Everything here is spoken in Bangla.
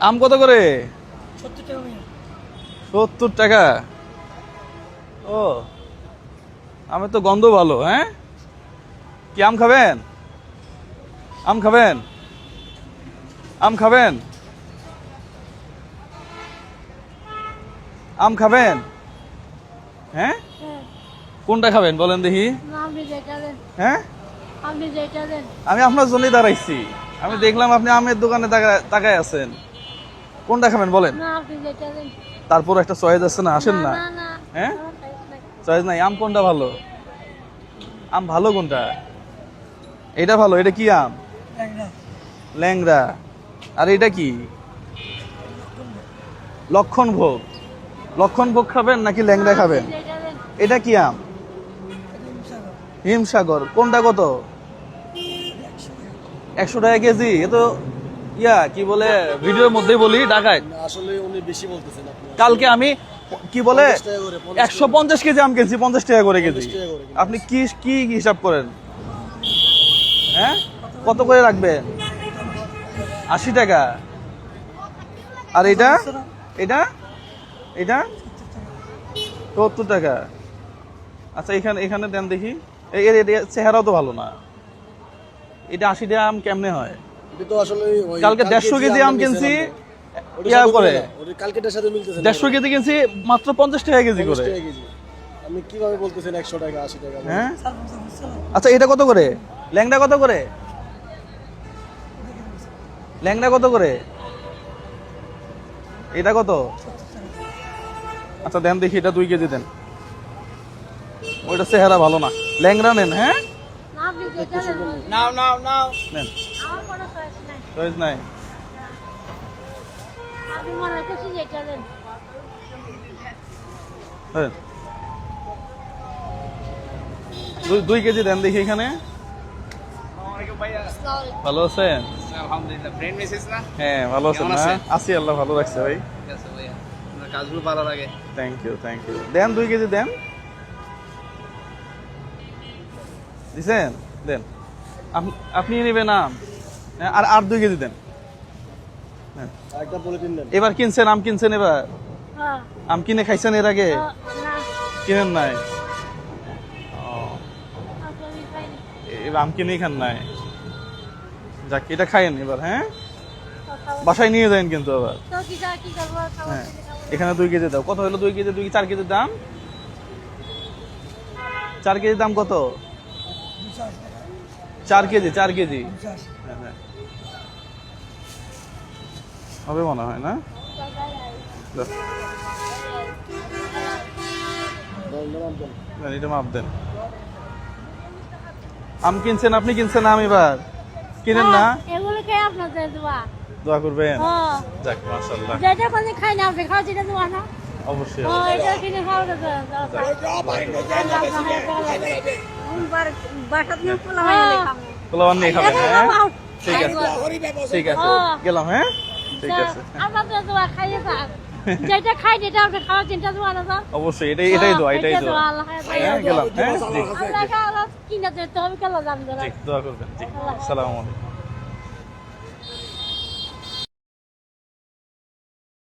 আম কত করে? 70 টাকা। 70 টাকা। ও, আমের তো গন্ধ ভালো। হ্যাঁ, কি আম খাবেন? আম খাবেন? আম খাবেন? আম খাবেন? হ্যাঁ, কোনটা খাবেন বলেন দেখি? হ্যাঁ, আমি আপনার জন্যই দাঁড়াইছি। আমি দেখলাম আপনি আমের দোকানে তাকায় আছেন। কোনটা খাবেন বলেন? তারপর একটা চয়েস আছে না, আসেন না। হ্যাঁ, চয়েস নাই। আম কোনটা ভালো? আম ভালো কোনটা? এটা ভালো। এটা কি আম? ল্যাংড়া। আর এটা কি? লক্ষণ ভোগ। লক্ষণ ভোগ খাবেন নাকি ল্যাংড়া খাবেন? এটা কি আম? হিমসাগর। কোনটা কত? 100 টাকা কেজি। এ তো কি বলে, ভিডিওর মধ্যেই বলি ঢাকায়। আসলে উনি বেশি বলতেছেন আপনি। কালকে আমি কি বলে 150 কেজি আম কিনছি 50 টাকা করে কেজি। আপনি কি কি হিসাব করেন? হ্যাঁ, কত করে রাখবেন? 80 টাকা। আর এটা এটা এটা 70 টাকা। আচ্ছা, এখানে দেন দেখি। এর চেহারাও তো ভালো না। এটা 80 টাকা আম কেমনে হয়? এটা তো আসলে কালকে 150 কেজি আম কিনছি করে, কালকেটার সাথে মিলতেছে না। 150 কেজি কিনছি মাত্র 50 টাকা কেজি করে। আমি কিভাবে বলতেছেন 100 টাকা 80 টাকা? হ্যাঁ, আচ্ছা, এটা কত করে? ল্যাংড়া কত করে? ল্যাংড়া কত করে? এটা কত? আচ্ছা, দেন দেখি। এটা 2 কেজি দেন। ওইটা চেহারা ভালো না। ল্যাংড়া নেন। হ্যাঁ, নাও নাও নাও। নেন। চয়েস নাই। হ্যাঁ, 2 কেজি দেন দেখি এখানে। ভালো আছেন? আলহামদুলিল্লাহ। ফ্রেন্ড মেসেজ না? হ্যাঁ, ভালো আছেন না? আছি, আল্লাহ ভালো রাখছে ভাই। ঠিক আছে ভাইয়া, আপনার কাজগুলো ভালো লাগে। Thank you. দেন 2 কেজি দেন। দিছেন? দেন। আপনি নেবেন আম। হ্যাঁ, আর 2 কেজি দেন। হ্যাঁ, একটা পলিথিন দেন। এবার কিনছেন আম? কিনছেন এবার? আম কিনে খাইছেন এর আগে? কিনেন নাই? এবার আম কিনেই খান নাই। যাক, এটা খাইয়েন এবার। হ্যাঁ, বাসায় নিয়ে যান কিন্তু আবার। হ্যাঁ, এখানে 2 কেজি দাও। কত হলো 2 কেজি? 4 কেজির দাম? 4 কেজির দাম কত? 4 কেজি। হ্যাঁ, হ্যাঁ, হবে মনে হয় না? এটা মাপ দেন। আম কিনছেন? আপনি কিনছেন আম এবার? কিনেন না? দোয়া করবেন। যাক, মাশাআল্লাহ। অবশ্যই। পোলাওয়ান নিয়ে খাবেন? হ্যাঁ, ঠিক আছে। গেলাম। হ্যাঁ, ঠিক আছে। যেটা খাই যেটা আপনি খাওয়ার চিন্তা তো আলাদা। অবশ্যই, এটাই দোয়া। হ্যাঁ, গেলাম। হ্যাঁ, জি। আল্লাহ কিনা যেতে হবে, কেলা জানবে না। জি, দোয়া করবেন। জি, আসসালামু আলাইকুম।